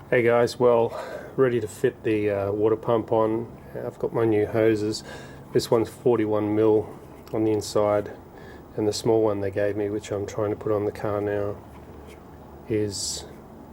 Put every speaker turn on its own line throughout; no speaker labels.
Hey guys, well, ready to fit the water pump on. I've got my new hoses. This one's 41 mil on the inside, and the small one they gave me, which I'm trying to put on the car now, is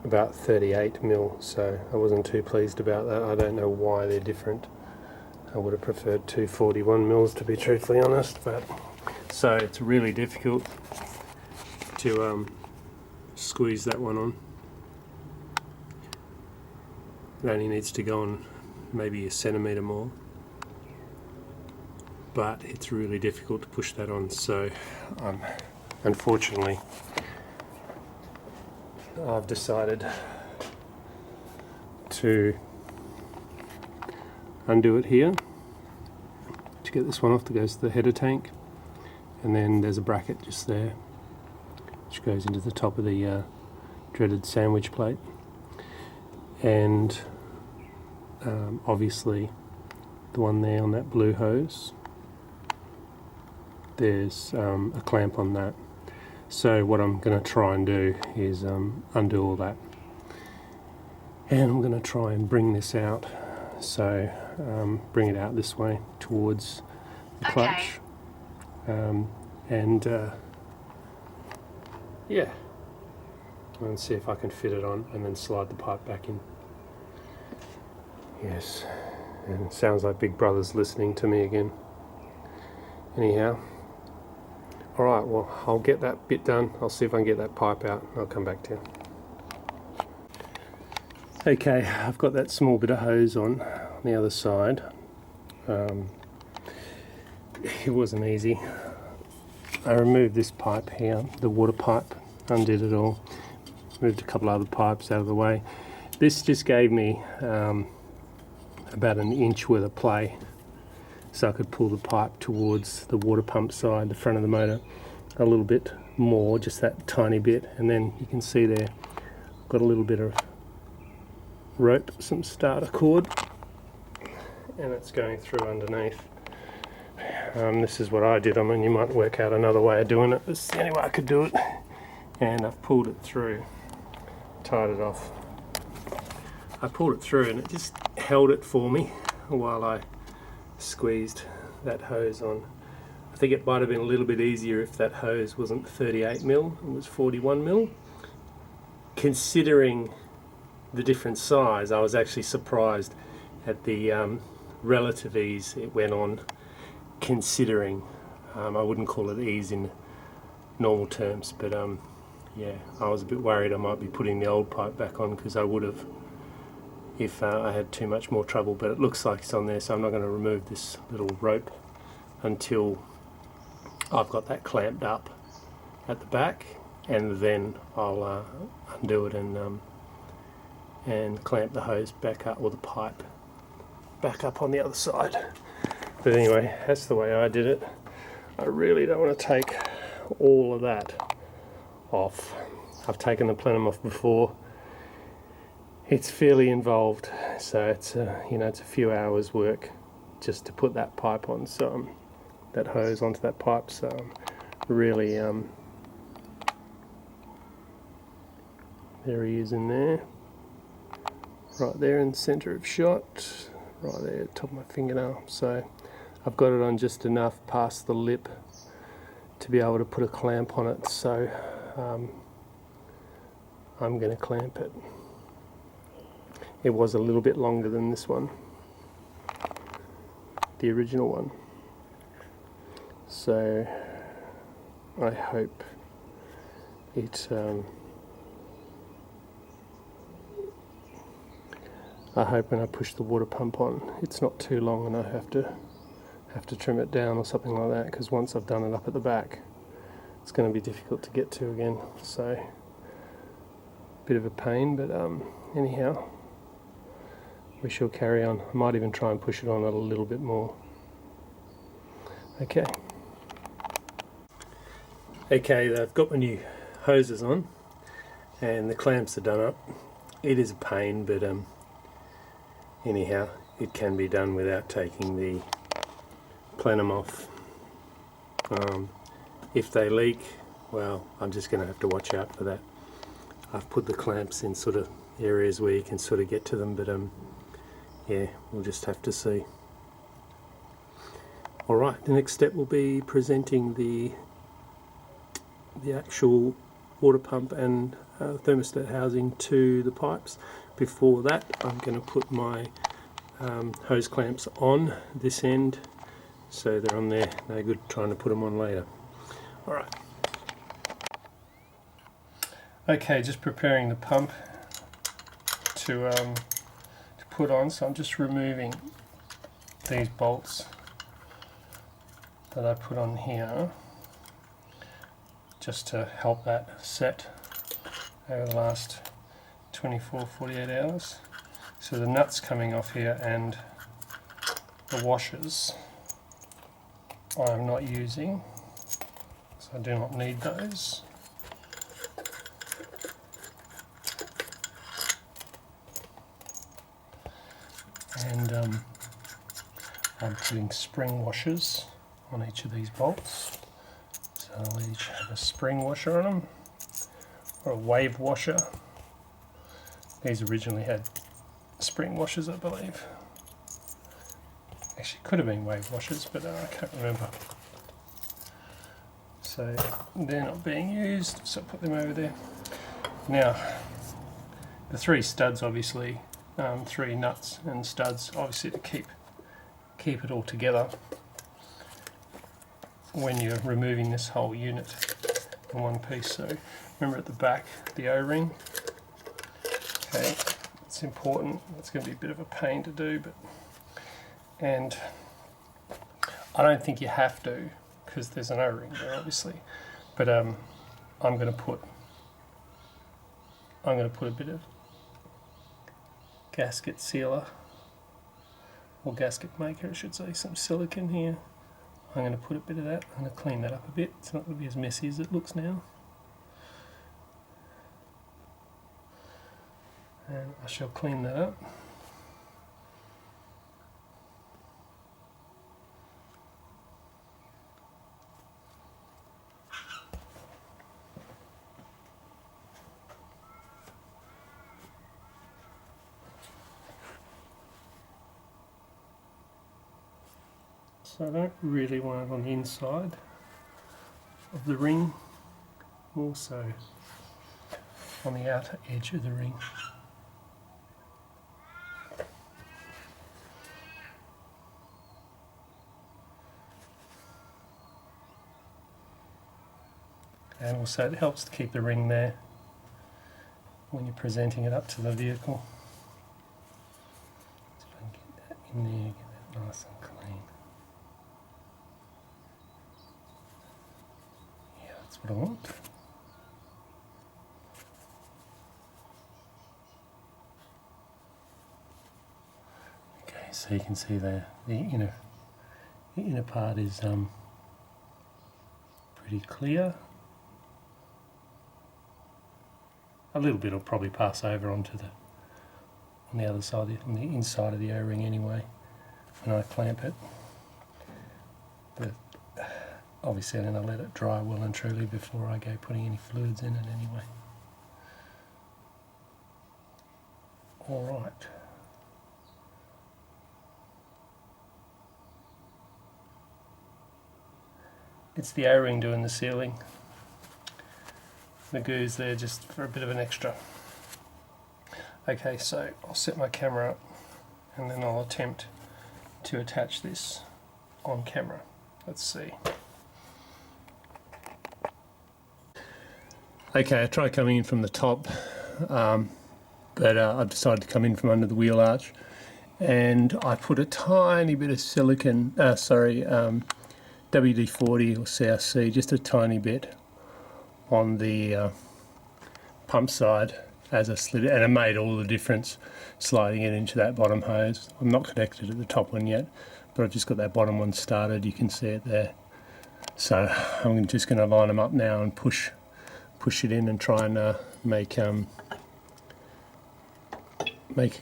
about 38 mil, so I wasn't too pleased about that. I don't know why they're different. I would have preferred two 41 mils, to be truthfully honest, but so it's really difficult to squeeze that one on. It only needs to go on maybe a centimetre more, but it's really difficult to push that on, so unfortunately I've decided to undo it here to get this one off that goes to the header tank, and then there's a bracket just there which goes into the top of the dreaded sandwich plate, and obviously the one there on that blue hose, there's a clamp on that. So what I'm going to try and do is undo all that, and I'm going to try and bring this out, so bring it out this way towards the clutch. Yeah, and see if I can fit it on and then slide the pipe back in. Yes, and it sounds like Big Brother's listening to me again. Anyhow, alright, well, I'll get that bit done. I'll see if I can get that pipe out and I'll come back to you. Okay, I've got that small bit of hose on the other side. It wasn't easy. I removed this pipe here, the water pipe, undid it all, moved a couple other pipes out of the way. This just gave me about an inch worth of play, so I could pull the pipe towards the water pump side, the front of the motor, a little bit more, just that tiny bit, and then you can see there, I've got a little bit of rope, some starter cord, and it's going through underneath. This is what I did. I mean, you might work out another way of doing it. This is the only way I could do it, and I've pulled it through, tied it off. I pulled it through and it just held it for me while I squeezed that hose on. I think it might have been a little bit easier if that hose wasn't 38 mil, it was 41 mil. Considering the different size, I was actually surprised at the relative ease it went on, considering I wouldn't call it ease in normal terms, but yeah, I was a bit worried I might be putting the old pipe back on, because I would have if I had too much more trouble, but it looks like it's on there, so I'm not going to remove this little rope until I've got that clamped up at the back, and then I'll undo it and clamp the hose back up, or the pipe back up on the other side. But anyway, that's the way I did it. I really don't want to take all of that off. I've taken the plenum off before. It's fairly involved, so it's it's a few hours work just to put that pipe on, so that hose onto that pipe. So really, there he is in there, right there in the centre of shot, right there at the top of my fingernail. So I've got it on just enough past the lip to be able to put a clamp on it. So I'm going to clamp it. It was a little bit longer than this one, the original one. So I hope it I hope when I push the water pump on, it's not too long and I have to trim it down or something like that, because once I've done it up at the back, it's going to be difficult to get to again. So bit of a pain, but anyhow, we shall carry on. I might even try and push it on a little bit more. Okay, I've got my new hoses on and the clamps are done up. It is a pain, but anyhow, it can be done without taking the plenum off. If they leak, well, I'm just going to have to watch out for that. I've put the clamps in sort of areas where you can sort of get to them, but yeah, we'll just have to see. Alright, the next step will be presenting the actual water pump and thermostat housing to the pipes. Before that, I'm going to put my hose clamps on this end, so they're on there, no good trying to put them on later. Alright. Okay, just preparing the pump to put on, so I'm just removing these bolts that I put on here just to help that set over the last 24-48 hours. So the nuts coming off here and the washers I'm not using, so I do not need those. And I'm putting spring washers on each of these bolts, so they'll each have a spring washer on them, or a wave washer. These originally had spring washers, I believe. Actually, could have been wave washers, but I can't remember. So they're not being used, so I'll put them over there. Now, the three studs, obviously, three nuts and studs, obviously to keep it all together when you're removing this whole unit in one piece. So remember at the back, the O-ring. Okay, it's important. It's going to be a bit of a pain to do, and I don't think you have to, because there's an O-ring there, obviously. But I'm going to put a bit of gasket sealer, or gasket maker, I should say, some silicone here. I'm going to put a bit of that. I'm going to clean that up a bit. It's not going to be as messy as it looks now. And I shall clean that up. So I don't really want it on the inside of the ring, more so on the outer edge of the ring. And also it helps to keep the ring there when you're presenting it up to the vehicle. So if I can get that in there, get that nice and clean. Yeah, that's what I want. Okay, so you can see the inner part is pretty clear. A little bit will probably pass over on the other side, on the inside of the O-ring anyway, when I clamp it. But obviously I'm going to let it dry well and truly before I go putting any fluids in it anyway. Alright. It's the O-ring doing the sealing. The glue's there just for a bit of an extra. Okay, so I'll set my camera up and then I'll attempt to attach this on camera. Let's see. Okay, I tried coming in from the top, but I've decided to come in from under the wheel arch, and I put a tiny bit of silicone, WD-40 or South Sea, just a tiny bit on the pump side as I slid it, and it made all the difference sliding it into that bottom hose. I'm not connected to the top one yet, but I've just got that bottom one started. You can see it there. So I'm just going to line them up now and push it in and try and make a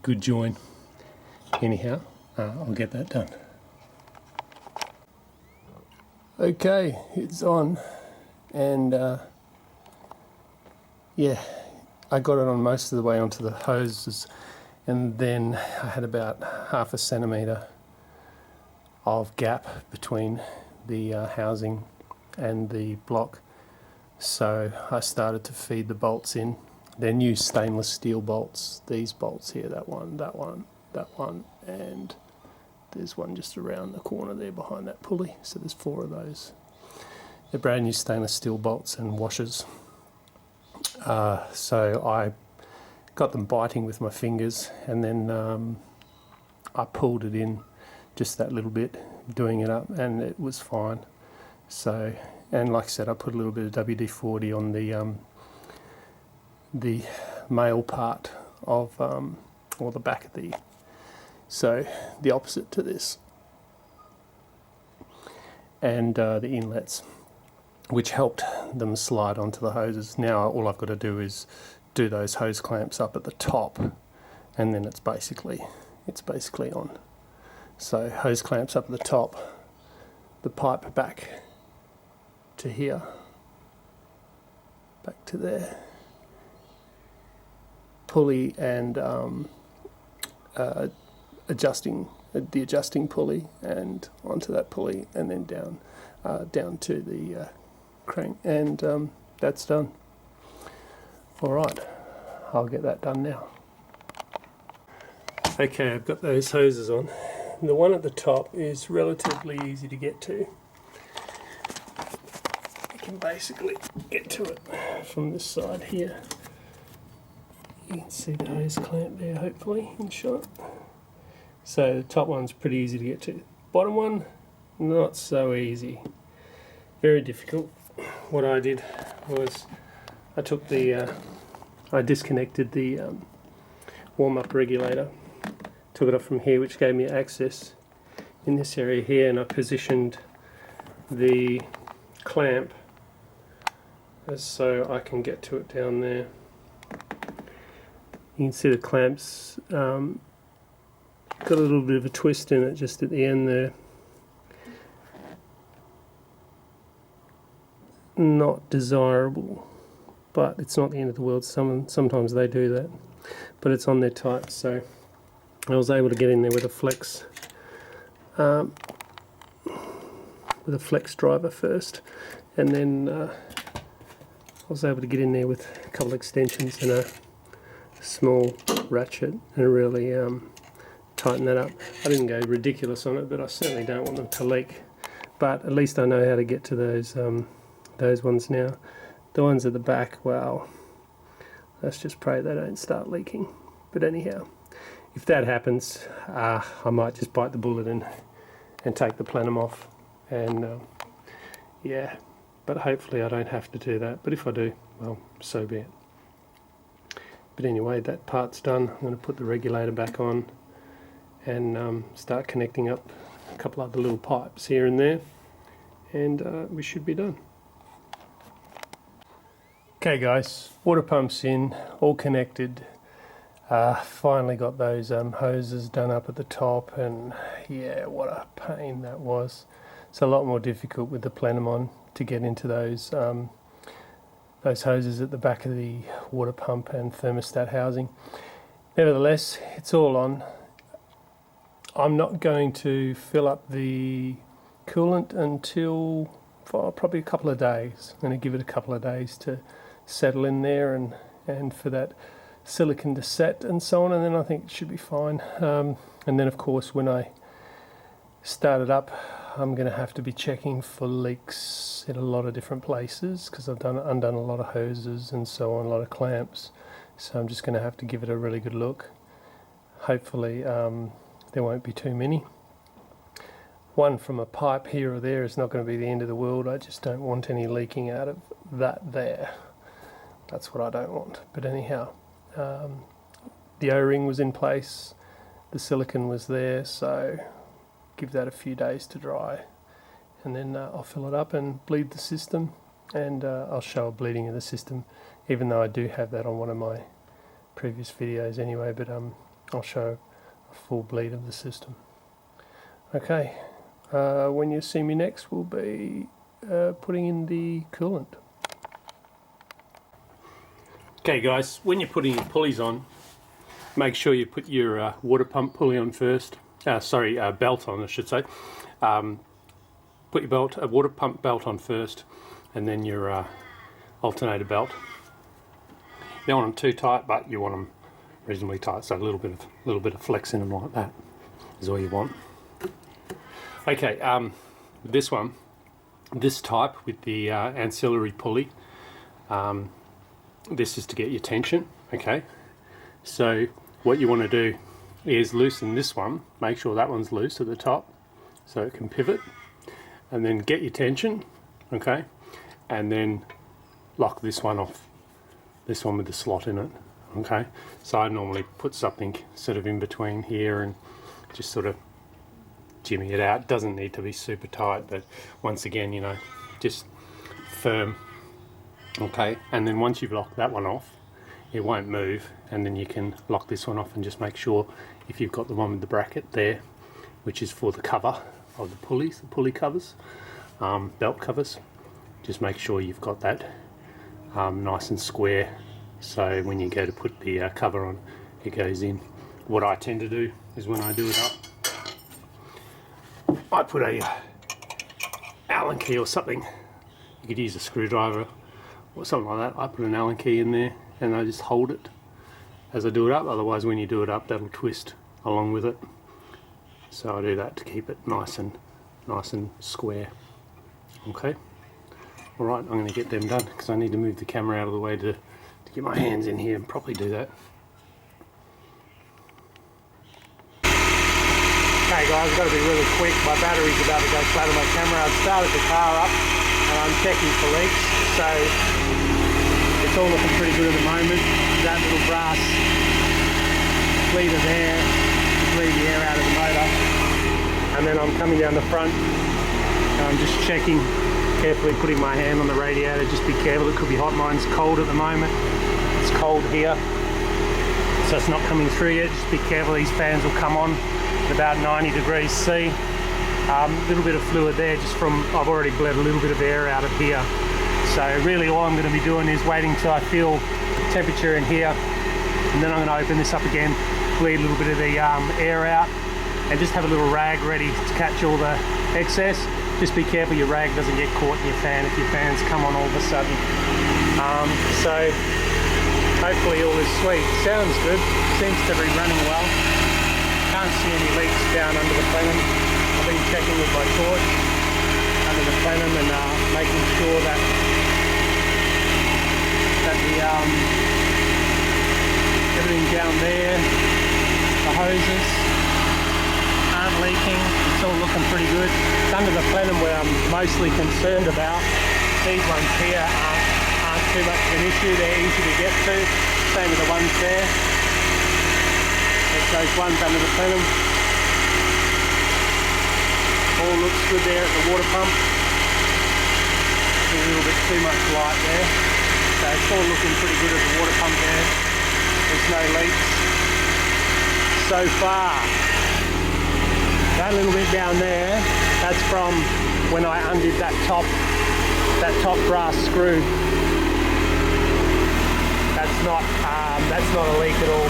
good join. Anyhow, I'll get that done. Okay, it's on, and yeah, I got it on most of the way onto the hoses, and then I had about 1/2 centimetre of gap between the housing and the block, so I started to feed the bolts in. They're new stainless steel bolts, these bolts here, that one, that one, that one, and there's one just around the corner there behind that pulley, so there's 4 of those. They're brand new stainless steel bolts and washers. So I got them biting with my fingers, and then I pulled it in just that little bit, doing it up, and it was fine. So, and like I said, I put a little bit of WD-40 on the male part of, or the back of the, so the opposite to this, and the inlets, which helped them slide onto the hoses. Now all I've got to do is do those hose clamps up at the top, and then it's basically on. So hose clamps up at the top, the pipe back to here, back to there, pulley and the adjusting pulley, and onto that pulley, and then down to the crank, and that's done. Alright, I'll get that done now. Okay, I've got those hoses on. The one at the top is relatively easy to get to. You can basically get to it from this side here. You can see the hose clamp there, hopefully, in shot. So the top one's pretty easy to get to. Bottom one, not so easy. Very difficult. What I did was I took I disconnected the warm-up regulator, took it off from here, which gave me access in this area here, and I positioned the clamp as so I can get to it down there. You can see the clamps got a little bit of a twist in it just at the end there. Not desirable, but it's not the end of the world. Sometimes they do that, but it's on there tight, so I was able to get in there with a flex driver first, and then I was able to get in there with a couple of extensions and a small ratchet and really tighten that up. I didn't go ridiculous on it, but I certainly don't want them to leak. But at least I know how to get to those ones now. The ones at the back, well, let's just pray they don't start leaking. But anyhow, if that happens, I might just bite the bullet and take the plenum off, and yeah, but hopefully I don't have to do that. But if I do, well, so be it. But anyway, that part's done. I'm going to put the regulator back on and start connecting up a couple other little pipes here and there, and we should be done. Okay guys, water pumps in, all connected. Finally got those hoses done up at the top, and yeah, what a pain that was. It's a lot more difficult with the plenum on to get into those hoses at the back of the water pump and thermostat housing. Nevertheless, it's all on. I'm not going to fill up the coolant until probably a couple of days. I'm going to give it a couple of days to settle in there and for that silicon to set and so on, and then I think it should be fine. And then of course when I start it up, I'm going to have to be checking for leaks in a lot of different places, because I've undone a lot of hoses and so on, a lot of clamps, so I'm just going to have to give it a really good look. Hopefully there won't be too many. One from a pipe here or there is not going to be the end of the world. I just don't want any leaking out of that there. That's what I don't want. But anyhow, the O-ring was in place, the silicon was there, so give that a few days to dry, and then I'll fill it up and bleed the system, and I'll show a bleeding of the system, even though I do have that on one of my previous videos anyway, but I'll show a full bleed of the system. Okay, when you see me next, we'll be putting in the coolant. Okay guys, when you're putting your pulleys on, make sure you put your water pump pulley on first. Belt on, I should say. Put your water pump belt on first, and then your alternator belt. You don't want them too tight, but you want them reasonably tight, so a little bit of flex in them like that is all you want. Okay, this one, this type with the ancillary pulley, this is to get your tension. Okay, so what you want to do is loosen this one, make sure that one's loose at the top so it can pivot, and then get your tension, okay, and then lock this one off, this one with the slot in it. Okay, so I normally put something sort of in between here and just sort of jimmy it out. It doesn't need to be super tight, but once again, you know, just firm. Okay, and then once you've locked that one off, it won't move, and then you can lock this one off and just make sure, if you've got the one with the bracket there, which is for the cover of the pulleys, the pulley covers, belt covers, just make sure you've got that nice and square, so when you go to put the cover on, it goes in. What I tend to do is when I do it up, I put a Allen key or something. You could use a screwdriver or something like that. I put an Allen key in there and I just hold it as I do it up, otherwise when you do it up that'll twist along with it. So I do that to keep it nice and square. Okay, alright, I'm going to get them done because I need to move the camera out of the way to get my hands in here and properly do that. Okay guys, I've got to be really quick. My battery's about to go flat on my camera. I've started the car up and I'm checking for leaks, so it's all looking pretty good at the moment. That little brass leader there is leading the air out of the motor, and then I'm coming down the front and I'm just checking, carefully putting my hand on the radiator. Just be careful, it could be hot. Mine's cold at the moment. It's cold here, so it's not coming through yet. Just be careful, these fans will come on at about 90 degrees C. A little bit of fluid there, just from, I've already bled a little bit of air out of here. So really all I'm going to be doing is waiting till I feel temperature in here, and then I'm going to open this up again, bleed a little bit of the air out, and just have a little rag ready to catch all the excess. Just be careful your rag doesn't get caught in your fan if your fans come on all of a sudden. So hopefully all is sweet. Sounds good, seems to be running well. Can't see any leaks down under the plenum. I've been checking with my torch under the plenum and making sure that the everything down there, the hoses aren't leaking. It's all looking pretty good. It's under the plenum where I'm mostly concerned about. These ones here aren't too much of an issue. They're easy to get to. Same with the ones there. There's those ones under the plenum. All looks good there at the water pump. There's a little bit too much light there. So it's all looking pretty good at the water pump there. There's no leaks so far. That little bit down there, that's from when I undid that top brass screw. That's not a leak at all.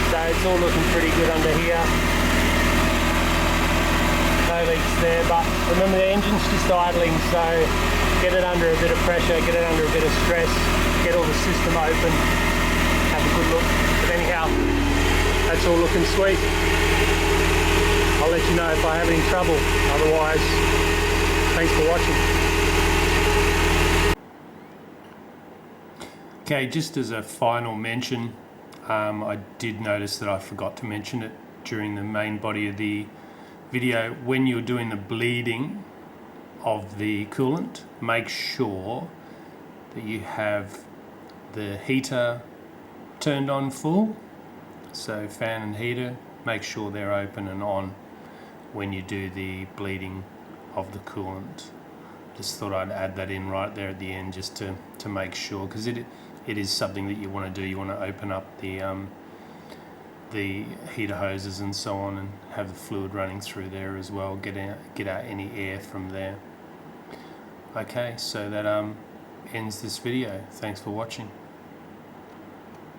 So it's all looking pretty good under here. No leaks there, but remember the engine's just idling, so get it under a bit of pressure, get it under a bit of stress, get all the system open, have a good look. But anyhow, that's all looking sweet. I'll let you know if I have any trouble. Otherwise, thanks for watching. Okay, just as a final mention, I did notice that I forgot to mention it during the main body of the video. When you're doing the bleeding of the coolant, make sure that you have the heater turned on full. So fan and heater, make sure they're open and on when you do the bleeding of the coolant. Just thought I'd add that in right there at the end, just to make sure, because it is something that you want to do. You want to open up the heater hoses and so on, and have the fluid running through there as well. Get out any air from there. Okay, so that ends this video. Thanks for watching.